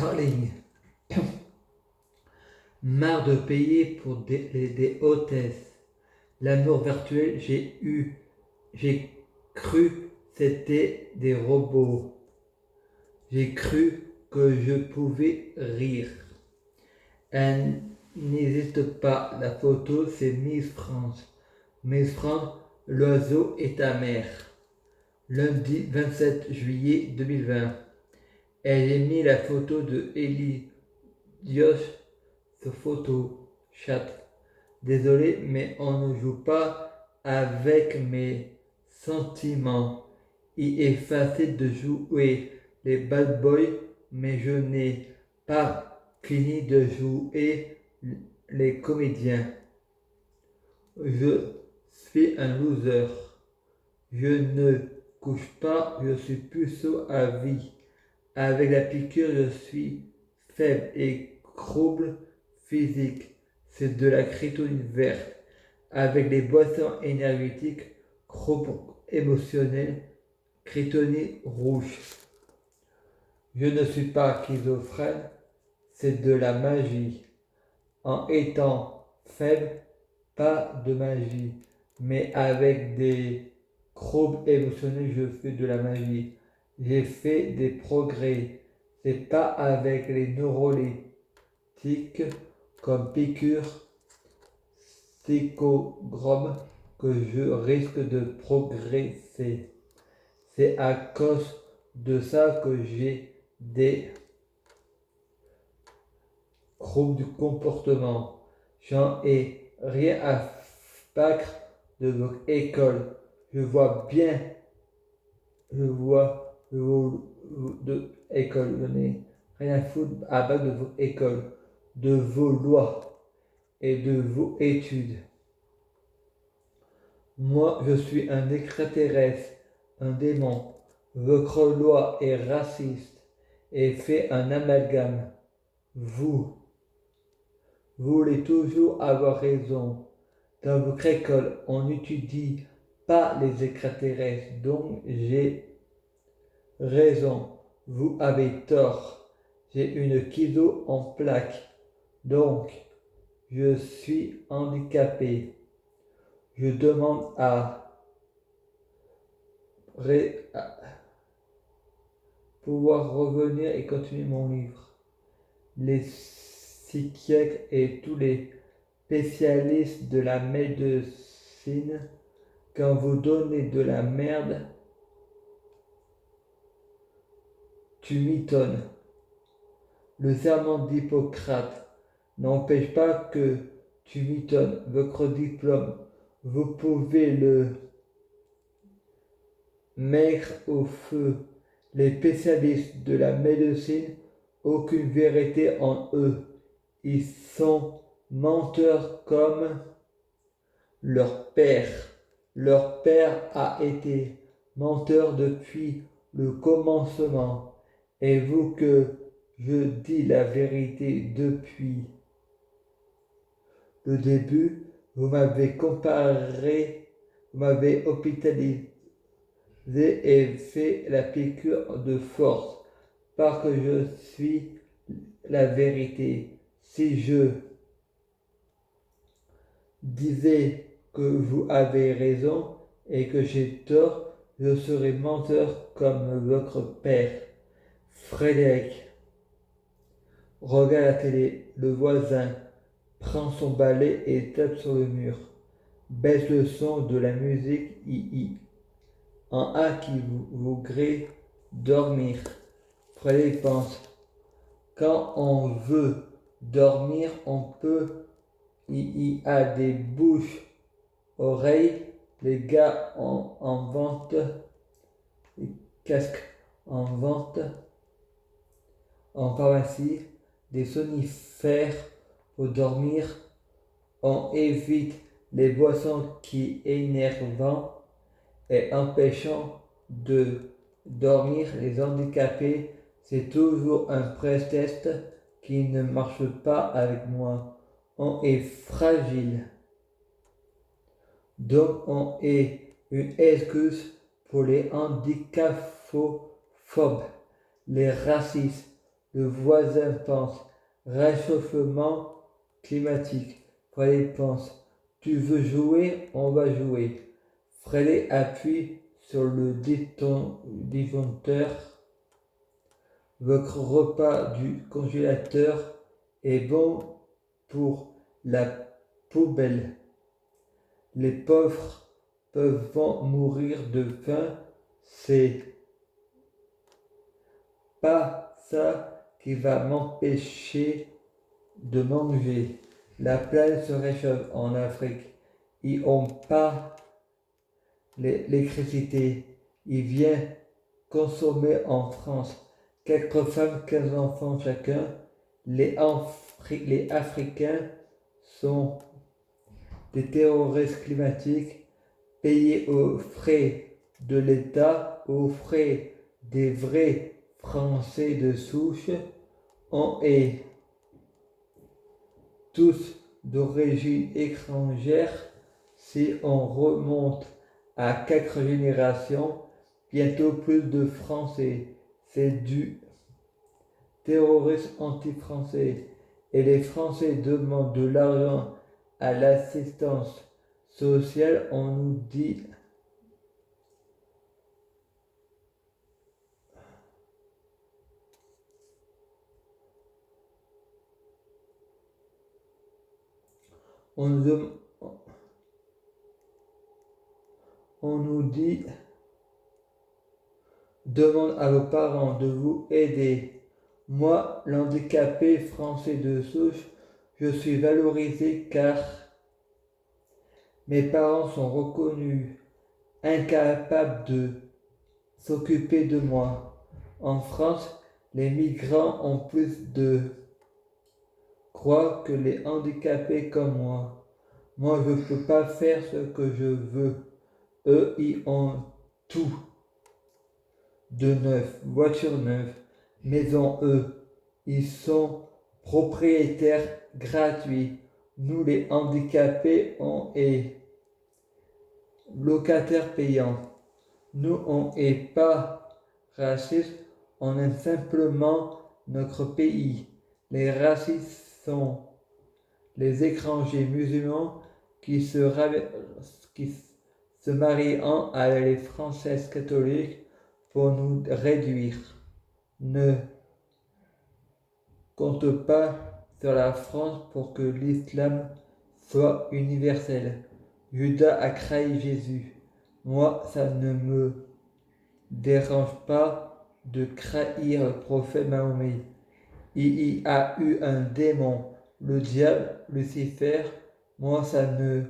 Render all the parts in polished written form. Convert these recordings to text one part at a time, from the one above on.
Darling, marre de payer pour des hôtesses. L'amour virtuel, j'ai cru c'était des robots. J'ai cru que je pouvais rire. Elle n'existe pas. La photo, c'est Miss France. Miss France, l'oiseau est ta mère. Lundi 27 juillet 2020. Elle a mis la photo de Ellie Dios sur photo chat. Désolé, mais on ne joue pas avec mes sentiments. Il est facile de jouer les bad boys, mais je n'ai pas fini de jouer les comédiens. Je suis un loser. Je ne couche pas, je suis puceau à vie. Avec la piqûre, je suis faible et trouble physique. C'est de la kryptonite verte. Avec les boissons énergétiques, trouble émotionnel, kryptonite rouge. Je ne suis pas schizophrène, c'est de la magie. En étant faible, pas de magie. Mais avec des troubles émotionnels, je fais de la magie. J'ai fait des progrès. C'est pas avec les neuroleptiques comme piqûre, psychogramme que je risque de progresser. C'est à cause de ça que j'ai des troubles du comportement. J'en ai rien à battre de votre école. Je vois de école. Je n'ai rien à foutre à battre de votre école, de vos lois et de vos études. Moi, je suis un extraterrestre, un démon. Votre loi est raciste et fait un amalgame. Vous voulez toujours avoir raison. Dans votre école, on n'étudie pas les extraterrestres, donc j'ai raison. Vous avez tort. J'ai une schizo en plaques, donc je suis handicapé. Je demande à pouvoir revenir et continuer mon livre. Les psychiatres et tous les spécialistes de la médecine, quand vous donnez de la merde, tu m'étonnes. Le serment d'Hippocrate n'empêche pas que tu m'étonnes. Votre diplôme, vous pouvez le mettre au feu. Les spécialistes de la médecine, aucune vérité en eux. Ils sont menteurs comme leur père. Leur père a été menteur depuis le commencement. Et vous que je dis la vérité depuis le début, vous m'avez comparé, vous m'avez hospitalisé et fait la piqûre de force, parce que je suis la vérité. Si je disais que vous avez raison et que j'ai tort, je serais menteur comme votre père. Frédéric regarde la télé, le voisin prend son balai et tape sur le mur. Baisse le son de la musique II. En A qui vous gré dormir. Frédéric pense. Quand on veut dormir, on peut. Il a des bouches, oreilles. Les gars en vente. Les casques en vente. En pharmacie. Des sonifères pour dormir. On évite les boissons qui énervent et empêchant de dormir les handicapés. C'est toujours un pré-test qui ne marche pas avec moi. On est fragile. Donc on est une excuse pour les handicapophobes, les racistes, Le voisin pense. Réchauffement climatique. Freddie pense. Tu veux jouer? On va jouer. Freddie appuie sur le disjoncteur. Votre repas du congélateur est bon pour la poubelle. Les pauvres peuvent mourir de faim. C'est pas ça qui va m'empêcher de manger. La planète se réchauffe en Afrique. Ils n'ont pas l'électricité. Ils viennent consommer en France. 4 femmes, 15 enfants chacun. Les Africains sont des terroristes climatiques payés aux frais de l'État, aux frais des vrais Français de souche. On est tous d'origine étrangère. Si on remonte à 4 générations, bientôt plus de Français. C'est du terrorisme anti-français. Et les Français demandent de l'argent à l'assistance sociale. On nous dit on nous dit demande à vos parents de vous aider. Moi, l'handicapé français de souche, je suis valorisé car mes parents sont reconnus incapables de s'occuper de moi. En France, les migrants ont plus de croix que les handicapés comme moi. Moi, je ne peux pas faire ce que je veux. Eux, ils ont tout de neuf, voiture neuve, maison, ils sont propriétaires gratuits. Nous, les handicapés, on est locataires payants. Nous, on n'est pas racistes, on aime simplement notre pays. Les racistes sont les étrangers musulmans qui se marient avec les Françaises catholiques pour nous réduire. Ne compte pas sur la France pour que l'islam soit universel. Judas a trahi Jésus. Moi, ça ne me dérange pas de trahir le prophète Mahomet. Il y a eu un démon, le diable, Lucifer. Moi, ça ne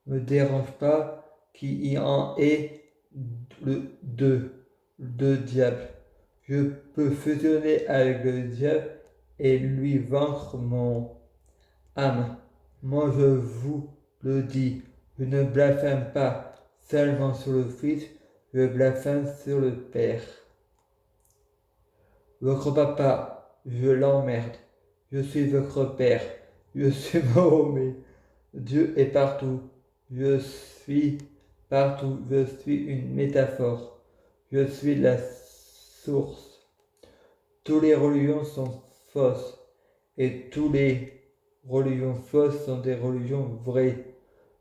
me dérange pas qu'il y en ait deux diables. Je peux fusionner avec le diable et lui vaincre mon âme. Moi, je vous le dis, je ne blasphème pas seulement sur le Fils, je blasphème sur le Père. Votre papa, je l'emmerde. Je suis votre père. Je suis Mahomet. Dieu est partout. Je suis partout. Je suis une métaphore. Je suis la source. Toutes les religions sont fausses. Et toutes les religions fausses sont des religions vraies.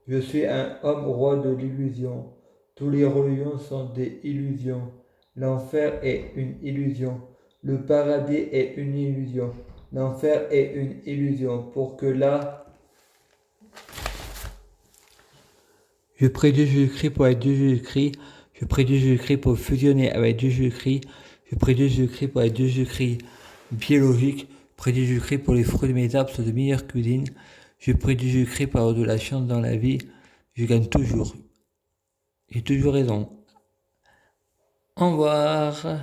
Je suis un homme roi de l'illusion. Toutes les religions sont des illusions. L'enfer est une illusion. Le paradis est une illusion. L'enfer est une illusion. Pour que là, je prie Dieu Jésus-Christ pour être Dieu Jésus-Christ. Je prie Dieu Jésus-Christ pour fusionner avec Dieu Jésus-Christ. Je prie Dieu Jésus-Christ pour être Dieu Jésus-Christ biologique. Je prie Dieu Jésus-Christ pour les fruits de mes arbres soient de meilleure cuisine. Je prie Dieu Jésus-Christ pour avoir de la chance dans la vie. Je gagne toujours. J'ai toujours raison. Au revoir.